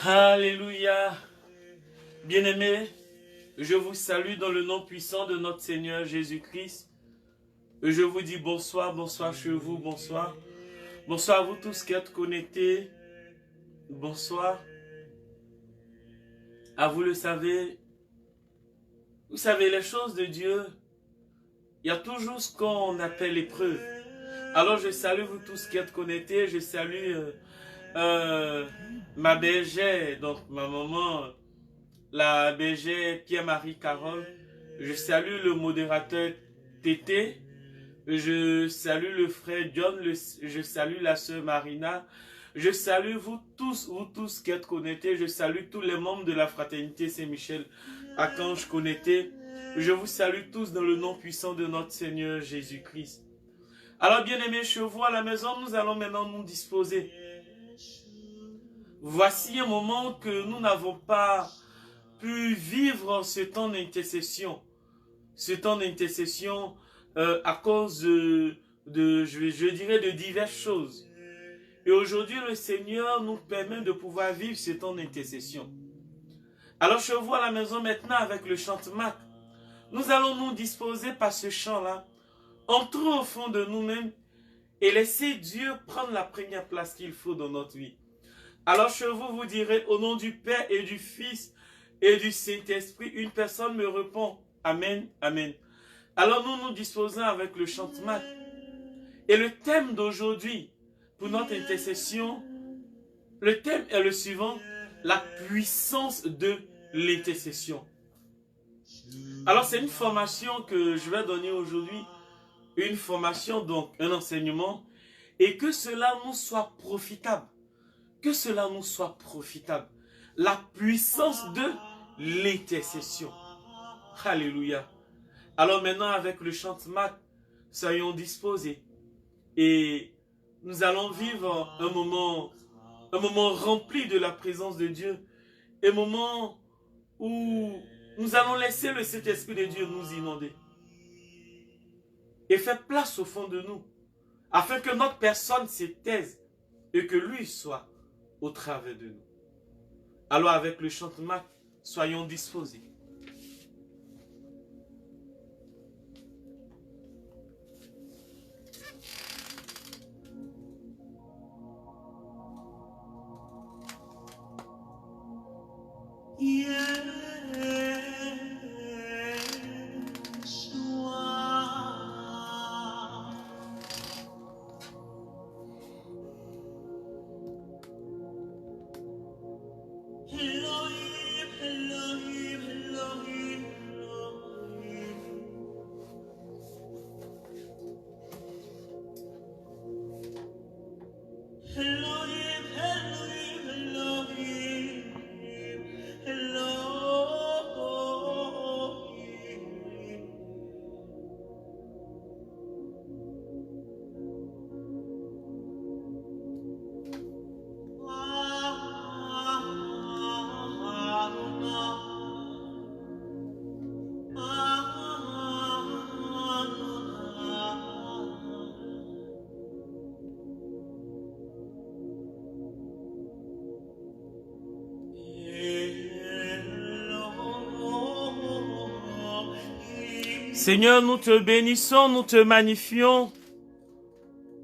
Alléluia. Bien-aimés, je vous salue dans le nom puissant de notre Seigneur Jésus-Christ. Je vous dis bonsoir, bonsoir chez vous, bonsoir. Bonsoir à vous tous qui êtes connectés. Bonsoir. Ah, vous le savez, les choses de Dieu, il y a toujours ce qu'on appelle l'épreuve. Alors je salue vous tous qui êtes connectés, je salue ma bergère, donc ma maman, la bergère Pierre-Marie Carole. Je salue le modérateur Tété. Je salue le frère John, je salue la sœur Marina. Je salue vous tous qui êtes connectés. Je salue tous les membres de la fraternité Saint-Michel Archange connectés. Je vous salue tous dans le nom puissant de notre Seigneur Jésus-Christ. Alors bien-aimés, chez vous à la maison, nous allons maintenant nous disposer. Voici un moment que nous n'avons pas pu vivre ce temps d'intercession. Ce temps d'intercession à cause je dirais, de diverses choses. Et aujourd'hui, le Seigneur nous permet de pouvoir vivre ce temps d'intercession. Alors, je vois à la maison maintenant avec le chant-mac. Nous allons nous disposer par ce chant-là, entrer au fond de nous-mêmes et laisser Dieu prendre la première place qu'il faut dans notre vie. Alors, je vous dirai, au nom du Père et du Fils et du Saint-Esprit, une personne me répond, Amen, Amen. Alors, nous nous disposons avec le chant-mac. Et le thème d'aujourd'hui, pour notre intercession, le thème est le suivant, la puissance de l'intercession. Alors c'est une formation que je vais donner aujourd'hui, une formation, donc un enseignement, et que cela nous soit profitable. Que cela nous soit profitable. La puissance de l'intercession. Alléluia. Alors maintenant avec le chant-mac, soyons disposés et nous allons vivre un moment rempli de la présence de Dieu. Un moment où nous allons laisser le Saint-Esprit de Dieu nous inonder. Et faire place au fond de nous. Afin que notre personne se taise et que lui soit au travers de nous. Alors avec le chant-mac, soyons disposés. Seigneur, nous te bénissons, nous te magnifions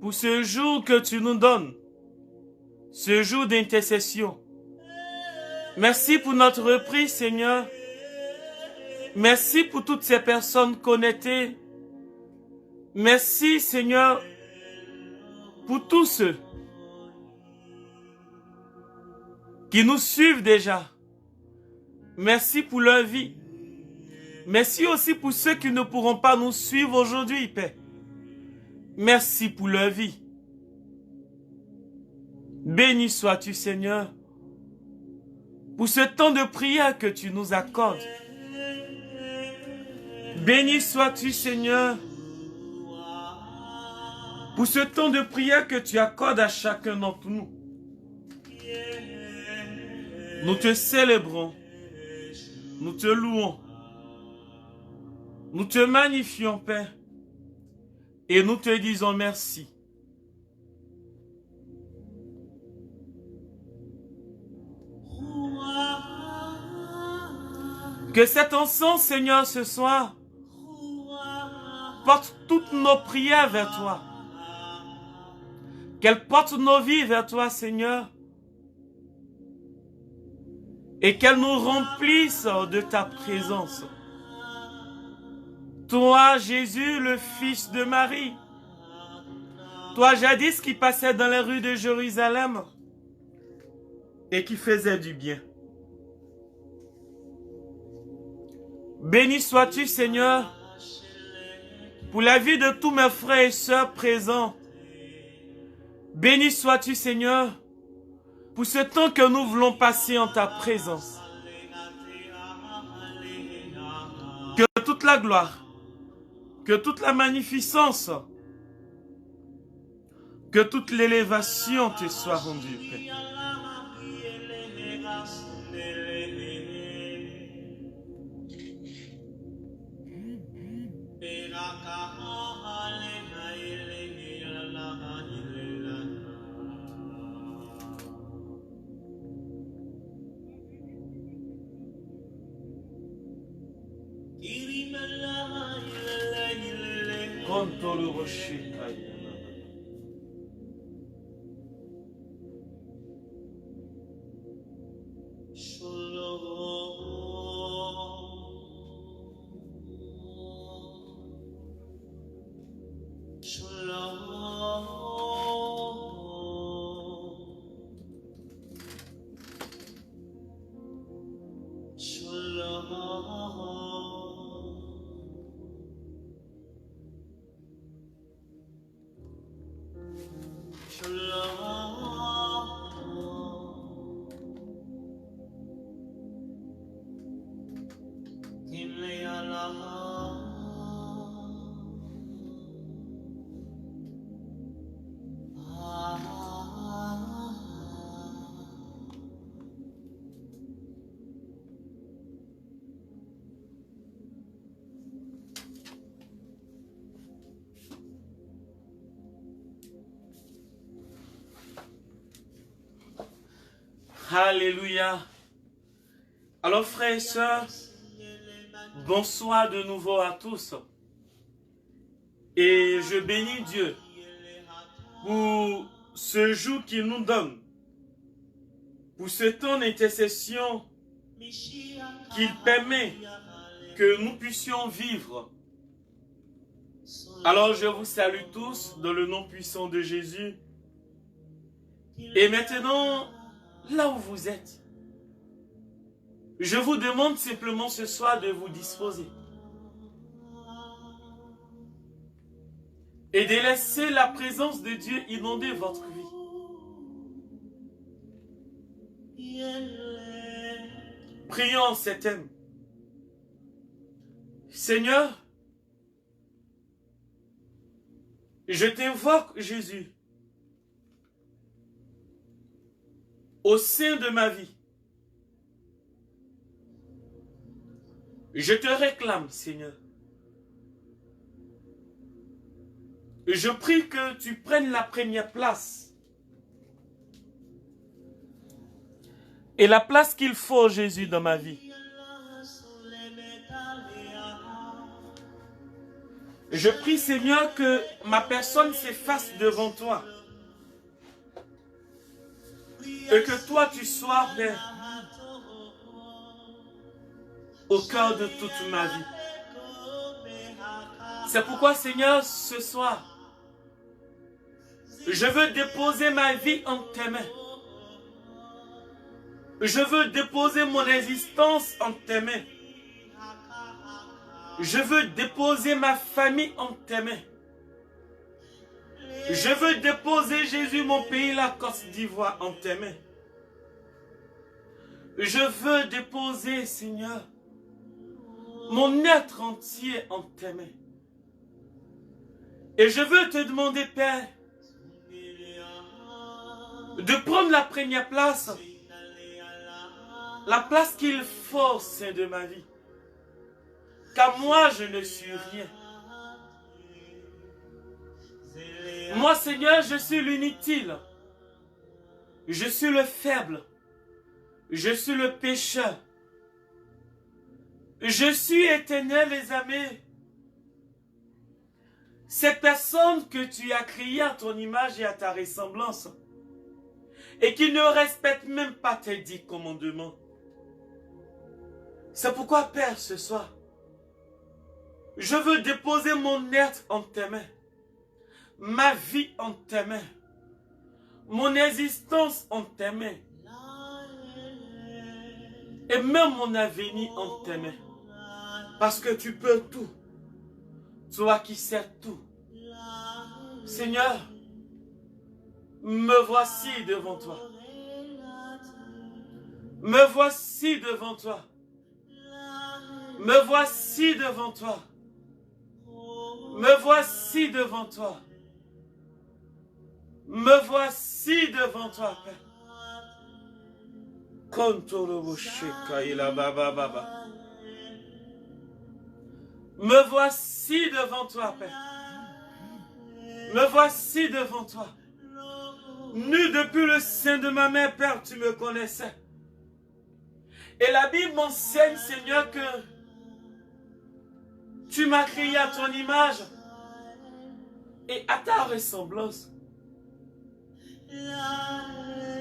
pour ce jour que tu nous donnes, ce jour d'intercession. Merci pour notre reprise, Seigneur. Merci pour toutes ces personnes connectées. Merci, Seigneur, pour tous ceux qui nous suivent déjà. Merci pour leur vie. Merci aussi pour ceux qui ne pourront pas nous suivre aujourd'hui, Père. Merci pour leur vie. Béni sois-tu, Seigneur, pour ce temps de prière que tu nous accordes. Béni sois-tu, Seigneur, pour ce temps de prière que tu accordes à chacun d'entre nous. Nous te célébrons, nous te louons. Nous te magnifions, Père, et nous te disons merci. Que cet encens, Seigneur, ce soir, porte toutes nos prières vers toi. Qu'elle porte nos vies vers toi, Seigneur. Et qu'elle nous remplisse de ta présence. Toi, Jésus, le fils de Marie. Toi, jadis, qui passais dans les rues de Jérusalem et qui faisait du bien. Béni sois-tu, Seigneur, pour la vie de tous mes frères et sœurs présents. Béni sois-tu, Seigneur, pour ce temps que nous voulons passer en ta présence. Que toute la gloire, que toute la magnificence, que toute l'élévation te soit rendue, Père. Contre le rocher, Alléluia. Alors frères et sœurs, bonsoir de nouveau à tous. Et je bénis Dieu pour ce jour qu'il nous donne, pour ce temps d'intercession qu'il permet que nous puissions vivre. Alors je vous salue tous dans le nom puissant de Jésus. Et maintenant, là où vous êtes, je vous demande simplement ce soir de vous disposer et de laisser la présence de Dieu inonder votre vie. Prions en ces thèmes. Seigneur, je t'invoque, Jésus, au sein de ma vie. Je te réclame, Seigneur. Je prie que tu prennes la première place. Et la place qu'il faut, Jésus, dans ma vie. Je prie, Seigneur, que ma personne s'efface devant toi. Et que toi, tu sois, Père, au cœur de toute ma vie. C'est pourquoi, Seigneur, ce soir, je veux déposer ma vie en tes mains. Je veux déposer mon existence en tes mains. Je veux déposer ma famille en tes mains. Je veux déposer, Jésus, mon pays, la Côte d'Ivoire, en tes mains. Je veux déposer, Seigneur, mon être entier en tes mains. Et je veux te demander, Père, de prendre la première place, la place qu'il faut au sein de ma vie. Car moi, je ne suis rien. Moi, Seigneur, je suis l'inutile. Je suis le faible. Je suis le pécheur. Je suis éternel, les amis. Ces personnes que tu as créées à ton image et à ta ressemblance, et qui ne respectent même pas tes 10 commandements. C'est pourquoi, Père, ce soir, je veux déposer mon être en tes mains, ma vie en tes mains, mon existence en tes mains, et même mon avenir en tes mains. Parce que tu peux tout, toi qui sais tout. Seigneur, me voici devant toi. Me voici devant toi. Me voici devant toi. Me voici devant toi. Me voici devant toi, Père. Me voici devant toi, Père. Me voici devant toi. Nu depuis le sein de ma mère, Père, tu me connaissais. Et la Bible m'enseigne, Seigneur, que tu m'as créé à ton image et à ta ressemblance.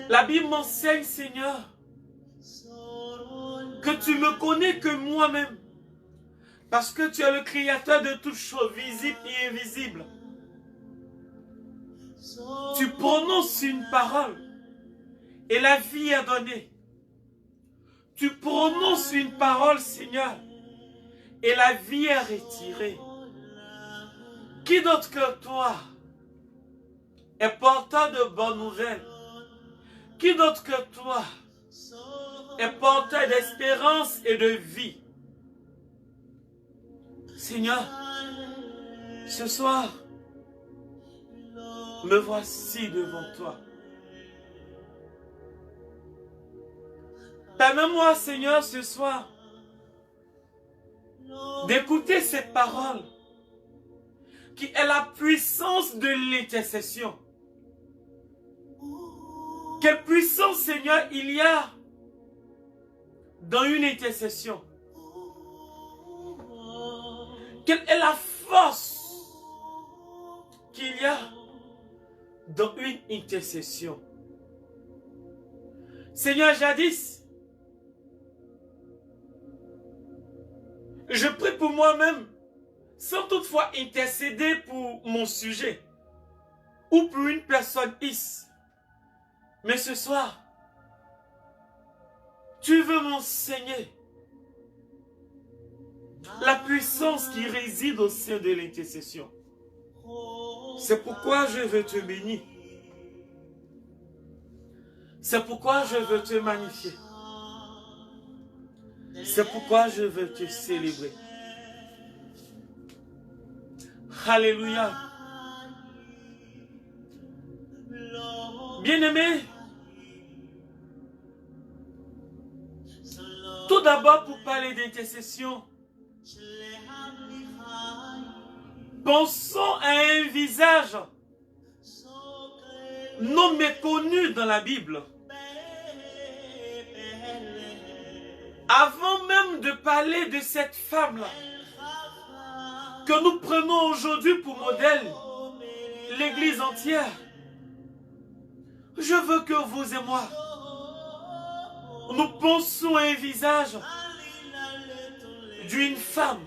La Bible m'enseigne, Seigneur, que tu me connais que moi-même. Parce que tu es le créateur de toutes choses visibles et invisibles. Tu prononces une parole et la vie est donnée. Tu prononces une parole, Seigneur, et la vie est retirée. Qui d'autre que toi est porteur de bonnes nouvelles? Qui d'autre que toi est porteur d'espérance et de vie? Seigneur, ce soir, me voici devant toi. Permets-moi, Seigneur, ce soir, d'écouter ces paroles qui est la puissance de l'intercession. Quelle puissance, Seigneur, il y a dans une intercession. Quelle est la force qu'il y a dans une intercession. Seigneur, jadis, je prie pour moi-même, sans toutefois intercéder pour mon sujet, ou pour une personne X. Mais ce soir, tu veux m'enseigner la puissance qui réside au sein de l'intercession. C'est pourquoi je veux te bénir. C'est pourquoi je veux te magnifier. C'est pourquoi je veux te célébrer. Alléluia. Bien-aimés, tout d'abord pour parler d'intercession, pensons à un visage non méconnu dans la Bible. Avant même de parler de cette femme-là, que nous prenons aujourd'hui pour modèle, l'Église entière, je veux que vous et moi, nous pensons à un visage d'une femme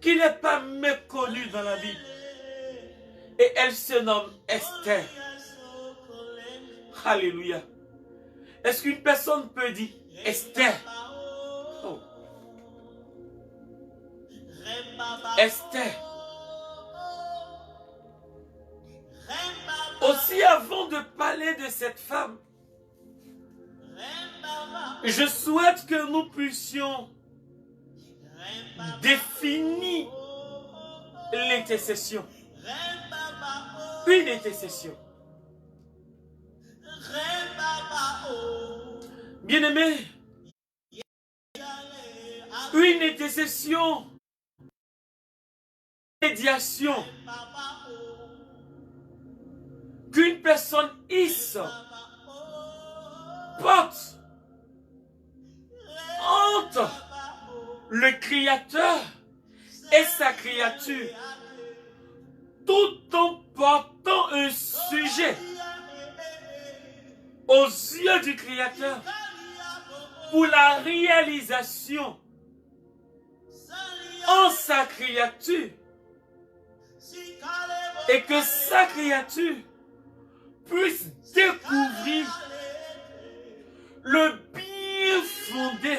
qui n'est pas méconnue dans la Bible. Et elle se nomme Esther. Alléluia. Est-ce qu'une personne peut dire Esther? Oh. Esther. Aussi, avant de parler de cette femme, je souhaite que nous puissions définir l'intercession. Une intercession. Bien-aimé, une intercession, médiation, qu'une personne X porte entre le Créateur et sa créature, tout en portant un sujet aux yeux du Créateur pour la réalisation en sa créature, et que sa créature puisse découvrir le bien fondé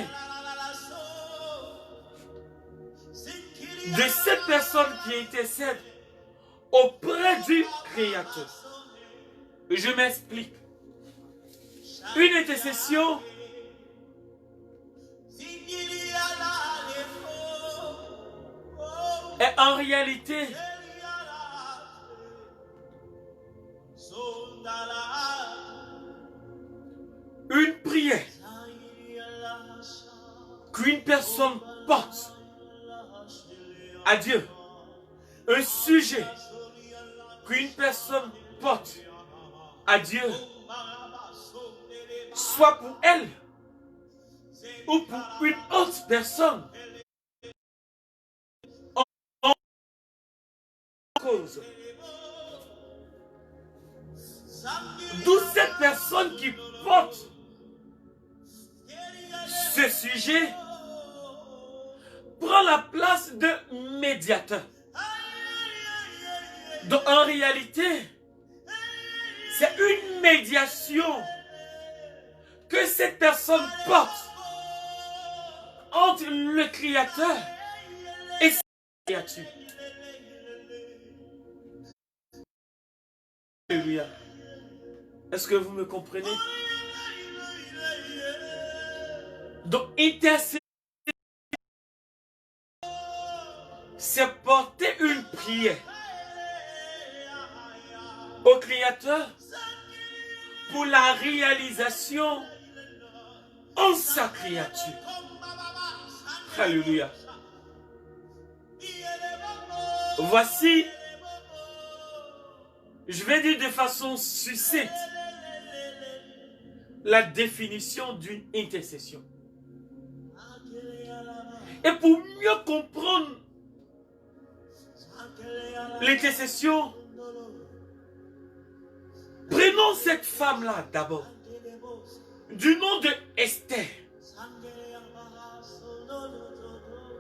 de cette personne qui intercède auprès du Créateur. Je m'explique. Une intercession est en réalité une prière qu'une personne porte à Dieu, un sujet qu'une personne porte à Dieu, soit pour elle ou pour une autre personne, en cause. D'où cette personne qui porte ce sujet prend la place de médiateur. Donc en réalité, c'est une médiation que cette personne porte entre le Créateur et sa créature. Alléluia. Est-ce que vous me comprenez? Donc intercéder, c'est porter une prière au Créateur pour la réalisation en sa créature. Alléluia. Voici, je vais dire de façon succincte, la définition d'une intercession. Et pour mieux comprendre l'intercession, prenons cette femme-là d'abord, du nom de Esther.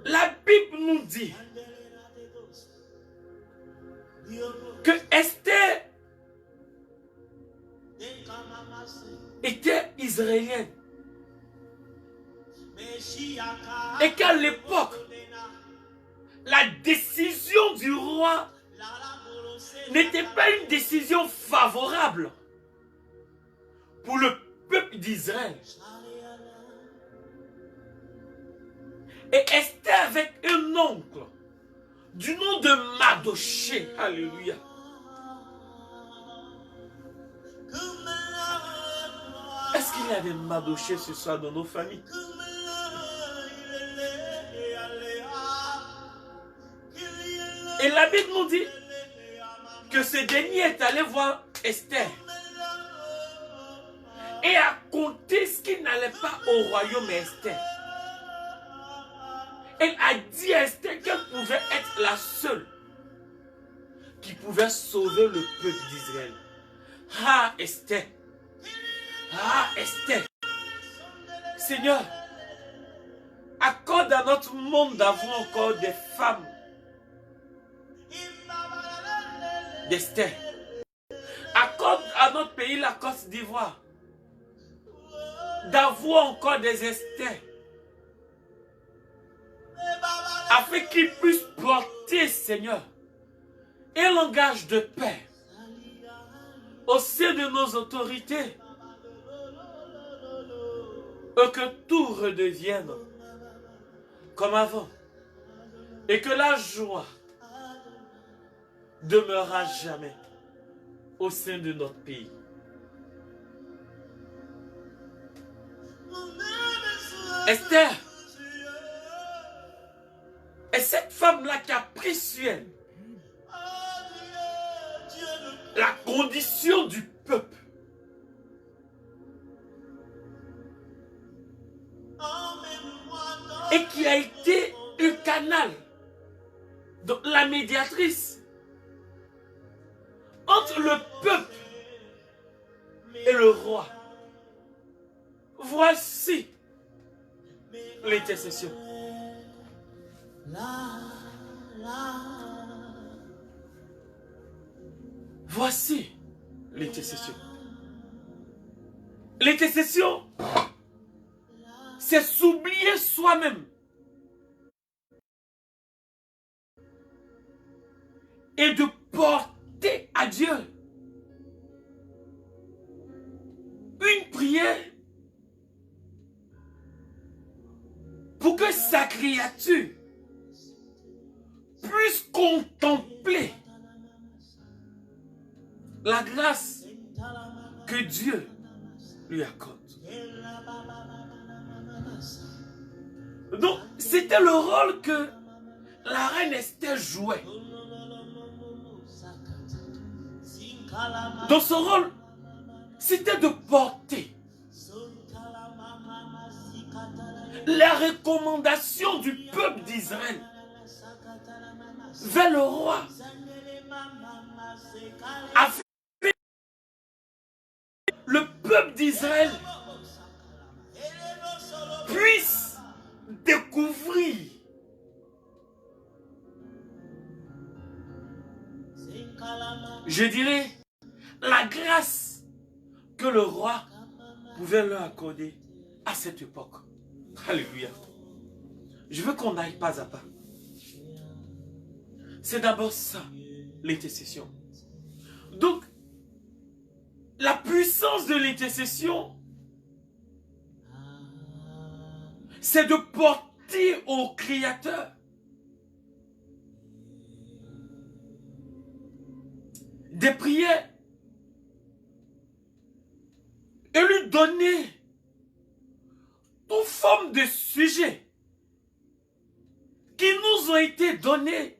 La Bible nous dit que Esther était israélienne et qu'à l'époque, la décision du roi n'était pas une décision favorable pour le peuple d'Israël. Et Esther avec un oncle du nom de Mardochée. Alléluia. Est-ce qu'il y a des Mardochée ce soir dans nos familles? Et la Bible nous dit que ce dernier est allé voir Esther et a compté ce qui n'allait pas au royaume Esther. Elle a dit à Esther qu'elle pouvait être la seule qui pouvait sauver le peuple d'Israël. Ah Esther! Ah Esther! Seigneur, accorde à notre monde d'avoir encore des femmes d'Esther. Accorde à notre pays, la Côte d'Ivoire, d'avoir encore des Esther, afin qu'ils puissent porter, Seigneur, un langage de paix au sein de nos autorités, et que tout redevienne comme avant, et que la joie demeurera jamais au sein de notre pays. Esther est cette femme-là qui a pris sur elle la condition du peuple. Et qui a été la médiatrice entre le peuple et le roi. Voici l'intercession. Voici l'intercession. L'intercession, c'est s'oublier soi-même et de porter à Dieu une prière pour que sa créature puisse contempler la grâce que Dieu lui accorde. Donc, c'était le rôle que la reine Esther jouait. Dans son rôle, c'était de porter la recommandation du peuple d'Israël vers le roi, afin que le peuple d'Israël puisse découvrir je dirais la grâce que le roi pouvait leur accorder à cette époque. Alléluia. Je veux qu'on aille pas à pas. C'est d'abord ça, l'intercession. Donc, la puissance de l'intercession, c'est de porter au Créateur des prières et lui donner toute forme de sujets qui nous ont été donnés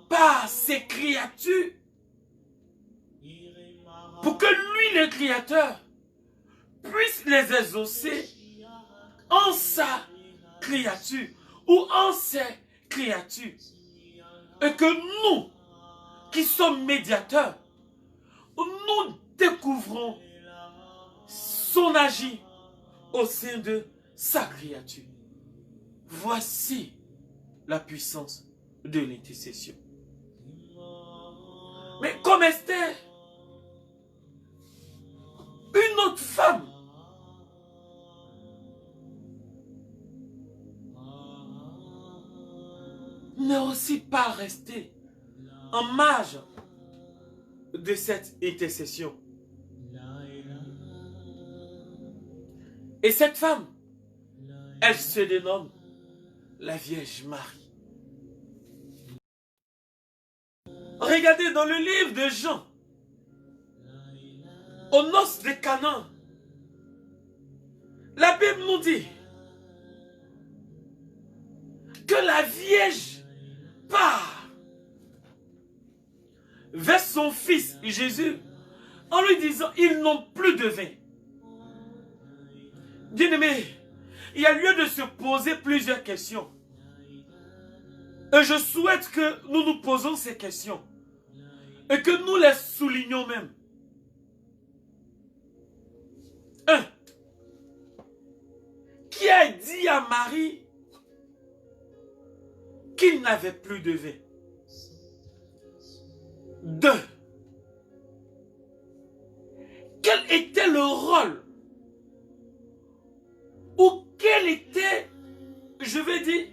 par ces créatures pour que lui, le Créateur, puisse les exaucer en sa créature ou en ses créatures. Et que nous, qui sommes médiateurs, nous découvrons son agir au sein de sa créature. Voici la puissance de l'intercession. Mais comme Esther, une autre femme n'est aussi pas restée en marge de cette intercession. Et cette femme, elle se dénomme la Vierge Marie. Regardez dans le livre de Jean, aux noces de Canaan, la Bible nous dit que la Vierge part vers son fils Jésus en lui disant ils n'ont plus de vin. Bien-aimé, il y a lieu de se poser plusieurs questions. Et je souhaite que nous nous posons ces questions et que nous les soulignons même. 1. Qui a dit à Marie qu'il n'avait plus de vin? 2. Quel était le rôle ou quel était, je vais dire,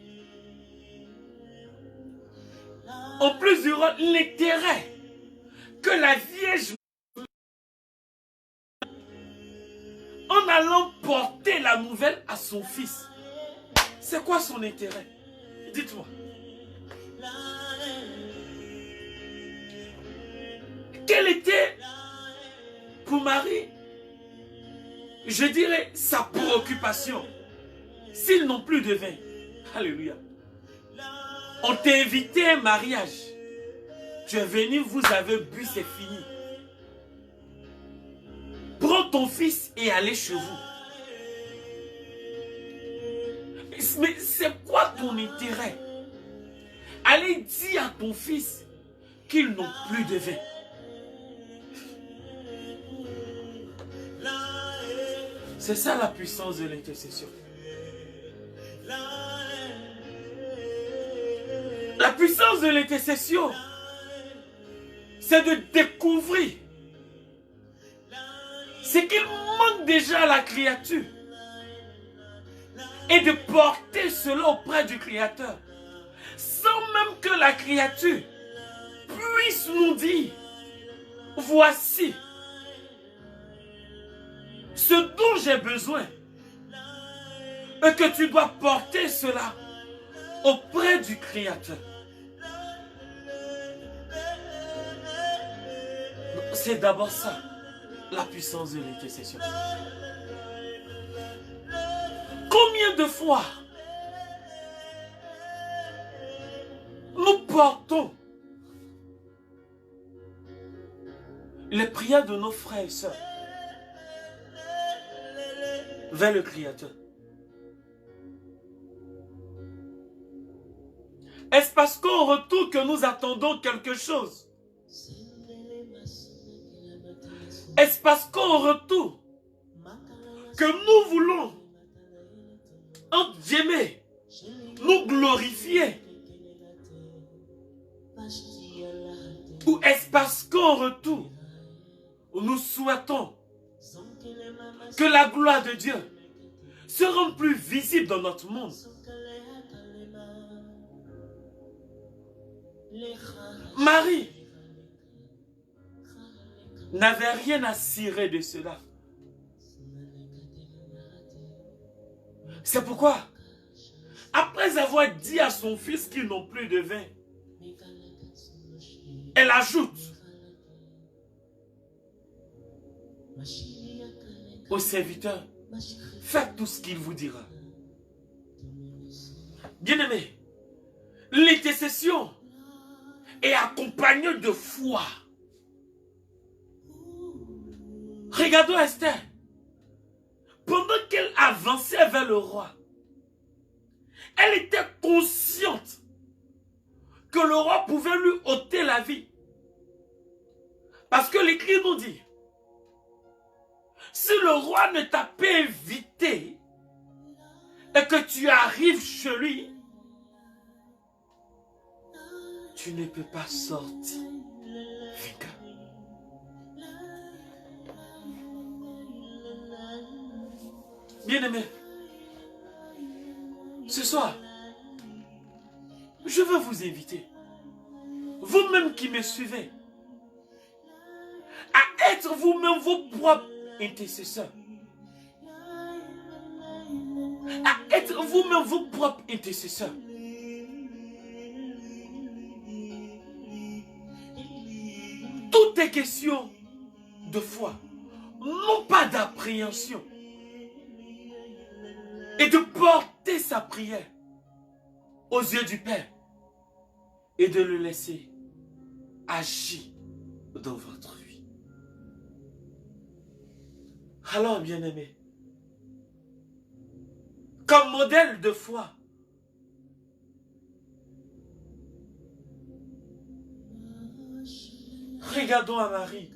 en plus du rôle, l'intérêt que la Vierge, en allant porter la nouvelle à son fils, c'est quoi son intérêt? Dites-moi. Quelle était pour Marie, je dirais, sa préoccupation s'ils n'ont plus de vin? Alléluia. On t'a invité à un mariage. Tu es venu, vous avez bu, c'est fini. Prends ton fils et allez chez vous. Mais c'est quoi ton intérêt? Aller Marie dit à ton fils qu'ils n'ont plus de vin. C'est ça la puissance de l'intercession. La puissance de l'intercession, c'est de découvrir ce qu'il manque déjà à la créature et de porter cela auprès du Créateur, sans même que la créature puisse nous dire, voici ce dont j'ai besoin, et que tu dois porter cela auprès du Créateur. C'est d'abord ça, la puissance de l'intercession. Combien de fois nous portons les prières de nos frères et sœurs vers le Créateur? Est-ce parce qu'au retour que nous attendons quelque chose? Est-ce parce qu'au retour que nous voulons, entre guillemets, nous glorifier? Ou est-ce parce qu'en retour, nous souhaitons que la gloire de Dieu se rende plus visible dans notre monde? Marie n'avait rien à cirer de cela. C'est pourquoi, après avoir dit à son fils qu'ils n'ont plus de vin, elle ajoute au serviteur, faites tout ce qu'il vous dira. Bien-aimé, l'intercession est accompagnée de foi. Regardons Esther. Pendant qu'elle avançait vers le roi, elle était consciente que le roi pouvait lui ôter la vie. Parce que l'Écrit nous dit, si le roi ne t'a pas invité et que tu arrives chez lui, tu ne peux pas sortir vainqueur. Bien-aimé, ce soir, je veux vous inviter, vous-même qui me suivez, à être vous-même vos propres intercesseurs. À être vous-même vos propres intercesseurs. Tout est question de foi, non pas d'appréhension. Et de porter sa prière aux yeux du Père et de le laisser agir dans votre vie. Alors, bien-aimés, comme modèle de foi, regardons à Marie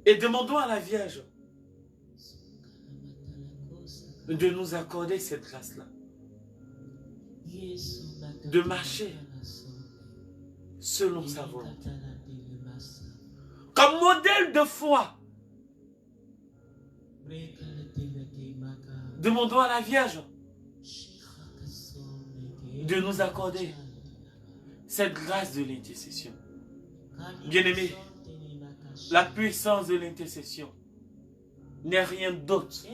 et demandons à la Vierge de nous accorder cette grâce-là, de marcher selon sa volonté. Comme modèle de foi, demandons à la Vierge de nous accorder cette grâce de l'intercession. Bien-aimés, la puissance de l'intercession n'est rien d'autre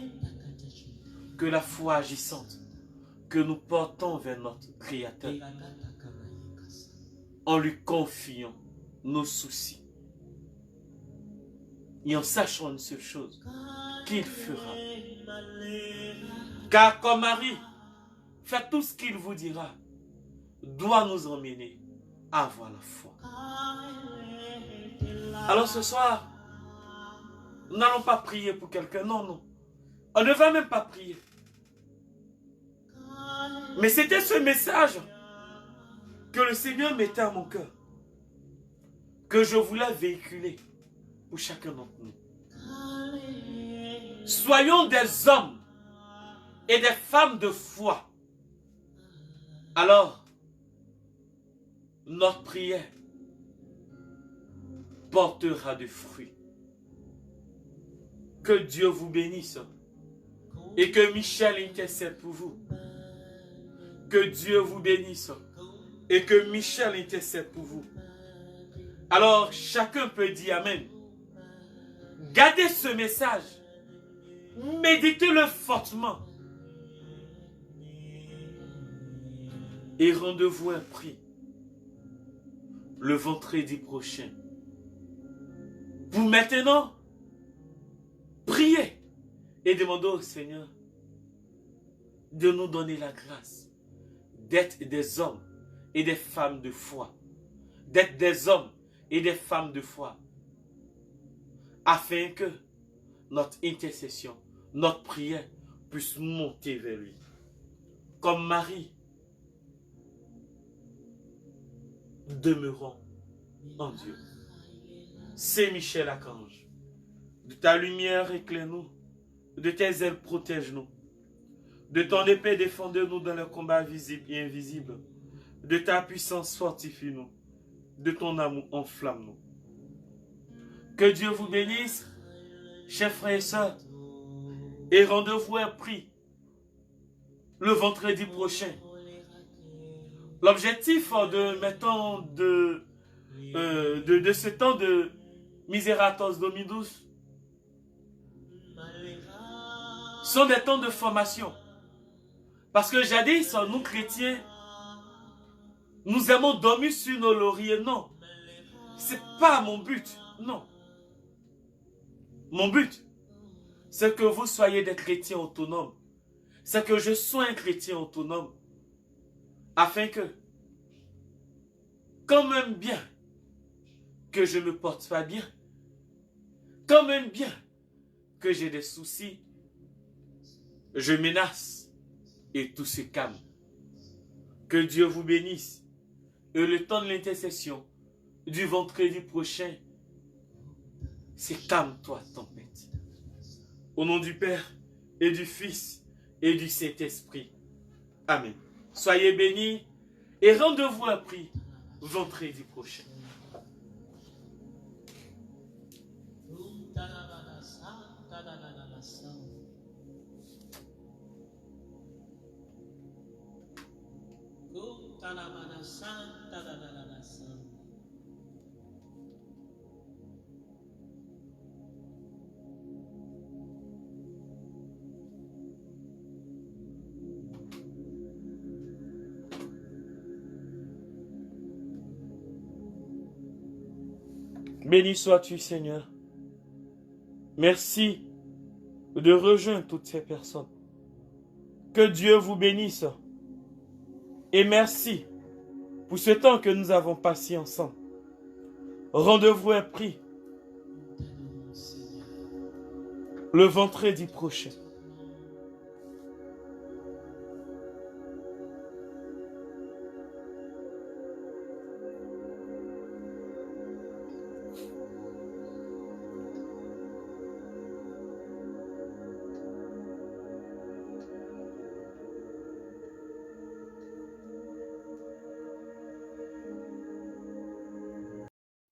que la foi agissante que nous portons vers notre Créateur en lui confiant nos soucis et en sachant une seule chose, qu'il fera. Car comme Marie, faire tout ce qu'il vous dira doit nous emmener à avoir la foi. Alors ce soir, nous n'allons pas prier pour quelqu'un, non, non. On ne va même pas prier. Mais c'était ce message que le Seigneur mettait à mon cœur, que je voulais véhiculer pour chacun d'entre nous. Soyons des hommes et des femmes de foi. Alors, notre prière portera des fruits. Que Dieu vous bénisse et que Michel intercède pour vous. Que Dieu vous bénisse et que Michel intercède pour vous. Alors, chacun peut dire Amen. Gardez ce message. Méditez-le fortement. Et rendez-vous un prix le vendredi prochain. Pour maintenant, priez et demandez au Seigneur de nous donner la grâce d'être des hommes et des femmes de foi. D'être des hommes et des femmes de foi. Afin que notre intercession, notre prière puisse monter vers lui. Comme Marie, demeurons en Dieu. C'est Michel Archange. De ta lumière éclaire-nous. De tes ailes protège-nous. De ton épée défende-nous dans le combat visible et invisible. De ta puissance fortifie-nous. De ton amour enflamme-nous. Que Dieu vous bénisse, chers frères et sœurs. Et rendez-vous un prix le vendredi prochain. L'objectif de ce temps de Miseratos Dominus sont des temps de formation. Parce que jadis, nous chrétiens, nous aimons dormir sur nos lauriers. Non, ce n'est pas mon but. Non. Mon but, c'est que vous soyez des chrétiens autonomes. C'est que je sois un chrétien autonome. Afin que, quand même bien que je ne me porte pas bien, quand même bien que j'ai des soucis, je menace et tout se calme. Que Dieu vous bénisse. Et le temps de l'intercession du vendredi prochain, c'est calme-toi, tempête. Au nom du Père et du Fils et du Saint-Esprit. Amen. Soyez bénis et rendez-vous un prix vendredi prochain. Béni sois-tu, Seigneur. Merci de rejoindre toutes ces personnes. Que Dieu vous bénisse. Et merci pour ce temps que nous avons passé ensemble. Rendez-vous un prix le vendredi prochain.